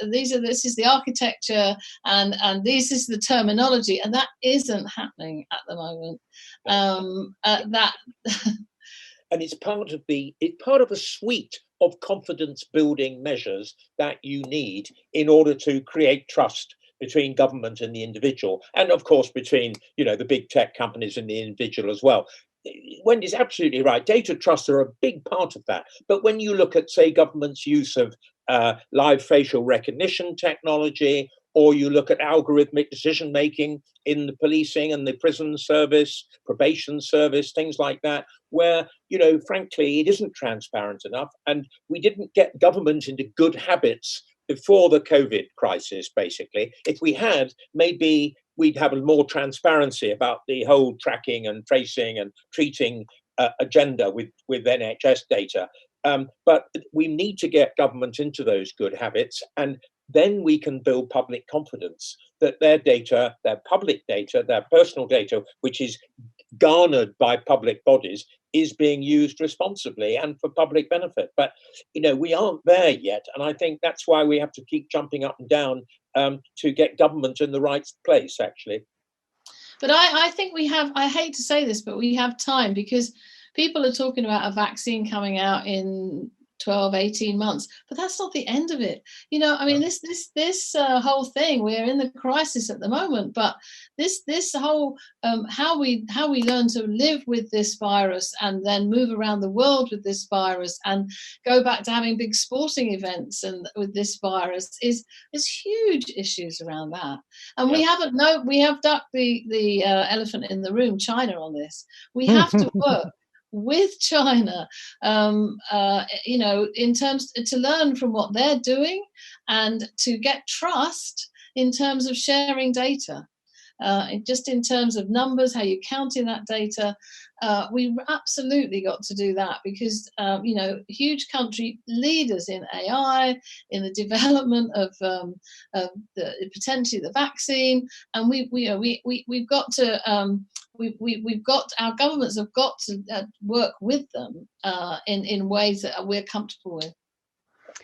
is the architecture, and this is the terminology, and that isn't happening at the moment. And it's part of a suite of confidence building measures that you need in order to create trust between government and the individual, and of course between the big tech companies and the individual as well. Wendy's absolutely right. Data trusts are a big part of that. But when you look at, say, government's use of live facial recognition technology, or you look at algorithmic decision making in the policing and the prison service, probation service, things like that, where, frankly, it isn't transparent enough. And we didn't get government into good habits before the COVID crisis, basically. If we had, maybe we'd have more transparency about the whole tracking and tracing and treating agenda with NHS data. But we need to get government into those good habits, and then we can build public confidence that their data, their public data, their personal data, which is garnered by public bodies, is being used responsibly and for public benefit. But we aren't there yet, and I think that's why we have to keep jumping up and down to get government in the right place, actually. But I think we have, I hate to say this, but we have time, because people are talking about a vaccine coming out in 12, 18 months, but that's not the end of it. This whole thing, we're in the crisis at the moment, but this whole how we learn to live with this virus and then move around the world with this virus and go back to having big sporting events and with this virus is huge issues around that. And we have ducked the elephant in the room, China, on this. We have to work with China, in terms to learn from what they're doing and to get trust in terms of sharing data. Just in terms of numbers, how you count in that data, we've absolutely got to do that, because huge leaders in AI, in the development of potentially the vaccine, and we've got to. Our governments have got to work with them in ways that we're comfortable with.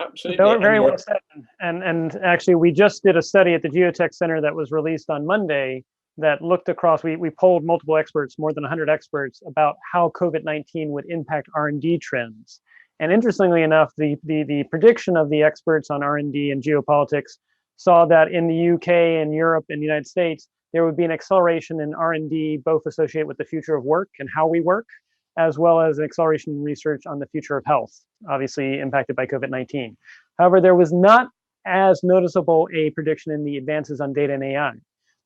Absolutely. Very well said. And actually, we just did a study at the Geotech Center that was released on Monday that looked across. We polled multiple experts, more than 100 experts, about how COVID-19 would impact R&D trends. And interestingly enough, the prediction of the experts on R&D and geopolitics saw that in the UK and Europe and the United States, there would be an acceleration in R&D, both associated with the future of work and how we work, as well as an acceleration in research on the future of health, obviously impacted by COVID-19. However, there was not as noticeable a prediction in the advances on data and AI.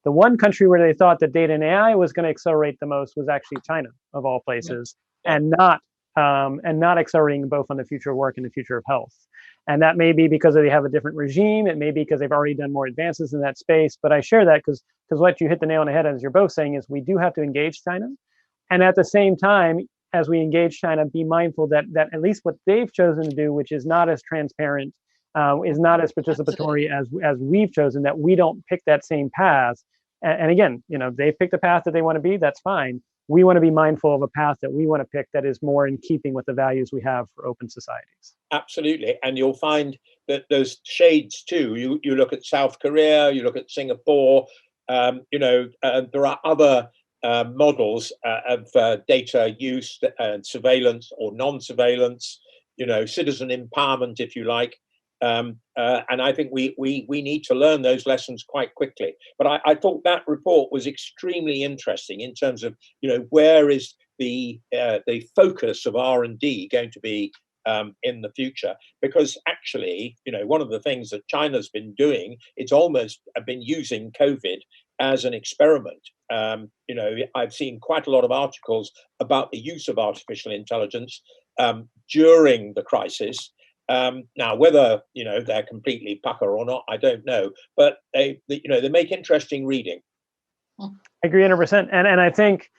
The one country where they thought that data and AI was going to accelerate the most was actually China, of all places, and not accelerating both on the future of work and the future of health. And that may be because they have a different regime. It may be because they've already done more advances in that space. But I share that because what you hit the nail on the head, as you're both saying, is we do have to engage China. And at the same time, as we engage China, be mindful that at least what they've chosen to do, which is not as transparent, is not as participatory as we've chosen, that we don't pick that same path. And again, they've picked a path that they want to be, that's fine. We want to be mindful of a path that we want to pick that is more in keeping with the values we have for open societies. Absolutely. And you'll find that there's shades too. You look at South Korea, you look at Singapore, there are other models of data use and surveillance or non-surveillance, citizen empowerment, if you like. And I think we need to learn those lessons quite quickly. But I thought that report was extremely interesting in terms of, where is the focus of R&D going to be in the future? Because actually, one of the things that China's been doing, it's almost been using COVID as an experiment. I've seen quite a lot of articles about the use of artificial intelligence during the crisis. Now, whether they're completely pucker or not, I don't know. But they make interesting reading. I agree 100%. And I think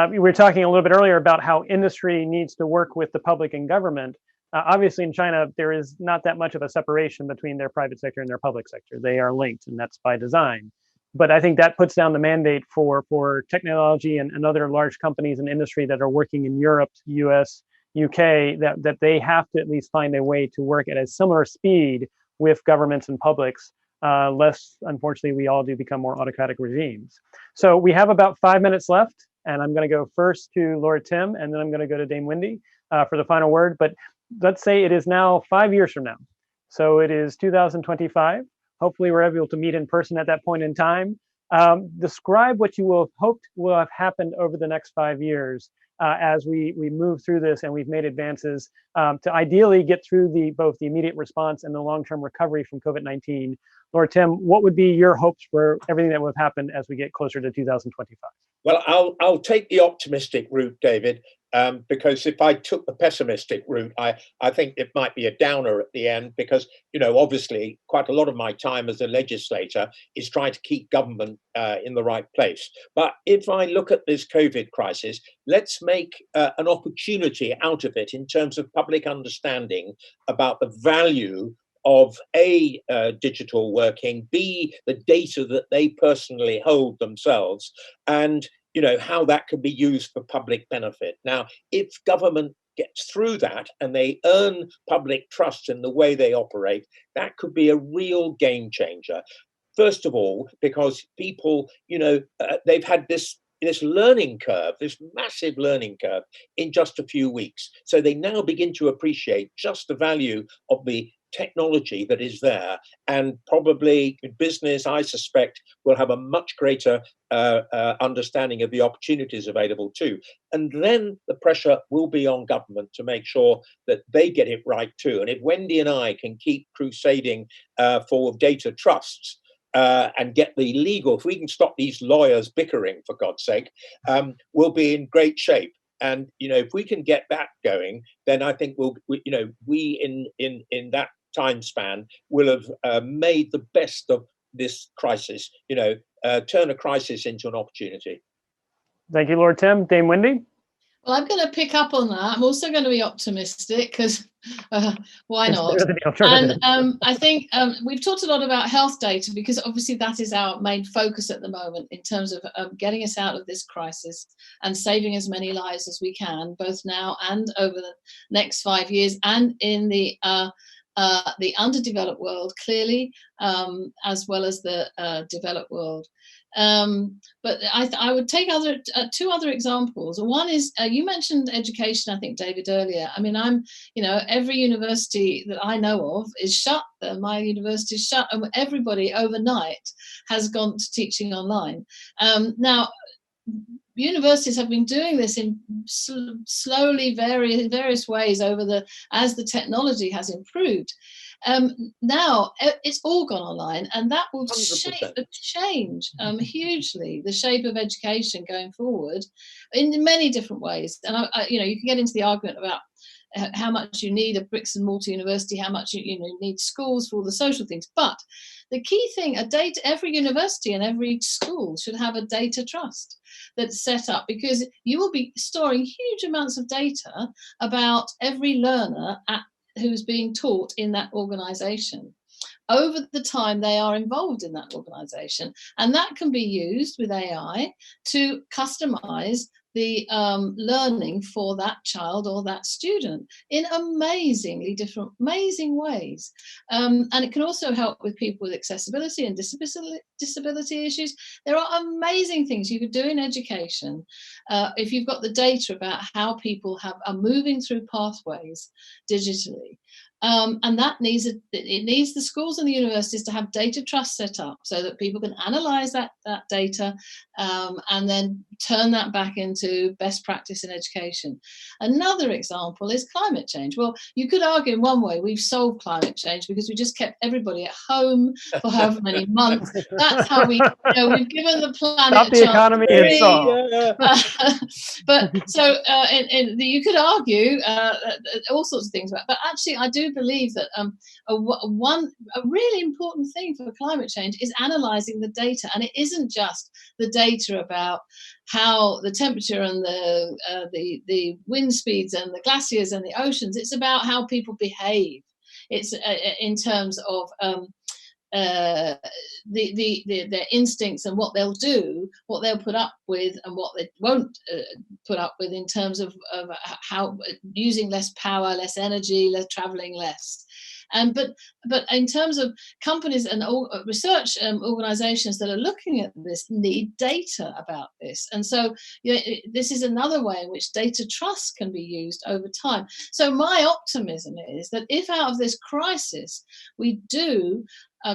we were talking a little bit earlier about how industry needs to work with the public and government. Obviously, in China, there is not that much of a separation between their private sector and their public sector. They are linked, and that's by design. But I think that puts down the mandate for technology and other large companies and industry that are working in Europe, US, UK, that they have to at least find a way to work at a similar speed with governments and publics, lest, unfortunately, we all do become more autocratic regimes. So we have about 5 minutes left, and I'm going to go first to Lord Tim, and then I'm going to go to Dame Wendy for the final word. But let's say it is now 5 years from now. So it is 2025. Hopefully we're able to meet in person at that point in time. Describe what you will have hoped will have happened over the next 5 years as we move through this and we've made advances to ideally get through both the immediate response and the long-term recovery from COVID-19. Lord Tim, what would be your hopes for everything that would happen as we get closer to 2025? Well, I'll take the optimistic route, David, because if I took the pessimistic route, I think it might be a downer at the end because, obviously quite a lot of my time as a legislator is trying to keep government in the right place. But if I look at this COVID crisis, let's make an opportunity out of it in terms of public understanding about the value of digital working, B, the data that they personally hold themselves, and how that can be used for public benefit. Now, if government gets through that and they earn public trust in the way they operate, that could be a real game changer. First of all, because people, they've had this learning curve, this massive learning curve in just a few weeks. So they now begin to appreciate just the value of the technology that is there, and probably business, I suspect, will have a much greater understanding of the opportunities available too. And then the pressure will be on government to make sure that they get it right too. And if Wendy and I can keep crusading for data trusts, and get the legal, if we can stop these lawyers bickering, for God's sake, we'll be in great shape. And if we can get that going, then I think we in that time span will have made the best of this crisis. Turn a crisis into an opportunity. Thank you, Lord Tim. Dame Wendy. Well, I'm going to pick up on that. I'm also going to be optimistic because why not? And I think we've talked a lot about health data because obviously that is our main focus at the moment in terms of getting us out of this crisis and saving as many lives as we can, both now and over the next 5 years, and in the underdeveloped world, clearly, as well as the developed world. But I would take two other examples. One is you mentioned education, I think, David, earlier. I mean, every university that I know of is shut. My university is shut, and everybody overnight has gone to teaching online. Now, universities have been doing this in slowly, various ways as the technology has improved. Now it's all gone online, and that will change hugely the shape of education going forward in many different ways. And you can get into the argument about how much you need a bricks and mortar university, how much you need schools for all the social things. But the key thing, every university and every school should have a data trust that's set up, because you will be storing huge amounts of data about every learner who's being taught in that organization over the time they are involved in that organization. And that can be used with AI to customize the learning for that child or that student in amazing ways. And it can also help with people with accessibility and disability issues. There are amazing things you could do in education if you've got the data about how people are moving through pathways digitally. And that needs it needs the schools and the universities to have data trust set up so that people can analyze that data and then turn that back into best practice in education. Another example is climate change. Well, you could argue in one way we've solved climate change because we just kept everybody at home for however many months. That's how we've given the planet Stop the economy and solve. But so you could argue all sorts of things about, but actually I do believe that a really important thing for climate change is analysing the data, and it isn't just the data about how the temperature and the wind speeds and the glaciers and the oceans. It's about how people behave. It's in terms of their instincts and what they'll do, what they'll put up with, and what they won't put up with in terms of how using less power, less energy, less traveling less. But in terms of companies and research organizations that are looking at this need data about this. And so this is another way in which data trust can be used over time. So my optimism is that if out of this crisis we do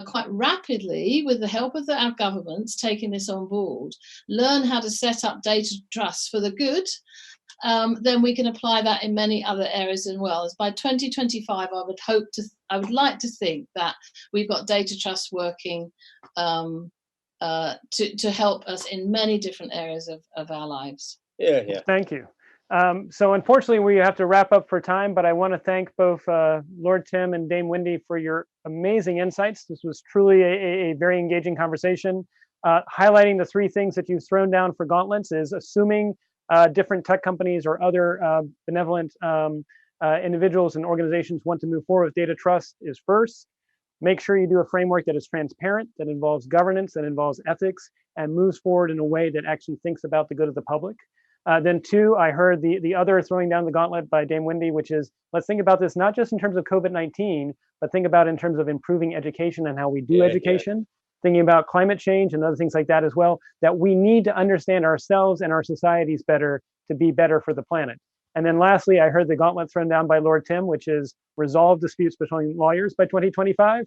quite rapidly, with the help of our governments taking this on board, learn how to set up data trust for the good, then we can apply that in many other areas as well. As by 2025, I would like to think that we've got data trust working to help us in many different areas of our lives. Yeah. Thank you. So unfortunately, we have to wrap up for time, but I want to thank both Lord Tim and Dame Wendy for your amazing insights. This was truly a very engaging conversation. Highlighting the three things that you've thrown down for gauntlets is assuming different tech companies or other benevolent individuals and organizations want to move forward with data trust is first. Make sure you do a framework that is transparent, that involves governance, that involves ethics, and moves forward in a way that actually thinks about the good of the public. Then two, I heard the other throwing down the gauntlet by Dame Wendy, which is, let's think about this not just in terms of COVID-19, but think about in terms of improving education and how we do education, thinking about climate change and other things like that as well, that we need to understand ourselves and our societies better to be better for the planet. And then lastly, I heard the gauntlet thrown down by Lord Tim, which is resolve disputes between lawyers by 2025.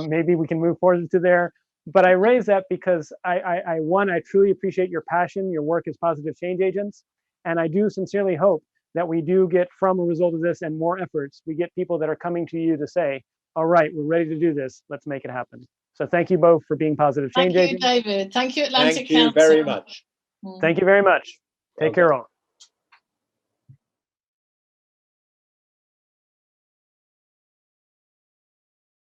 Maybe we can move forward to there. But I raise that because I truly appreciate your passion, your work as positive change agents. And I do sincerely hope that we do get, from a result of this and more efforts, we get people that are coming to you to say, all right, we're ready to do this. Let's make it happen. So thank you both for being positive change agents. Thank you, David. Thank you, Atlantic Council. Thank you very much. Thank you very much. Take care all.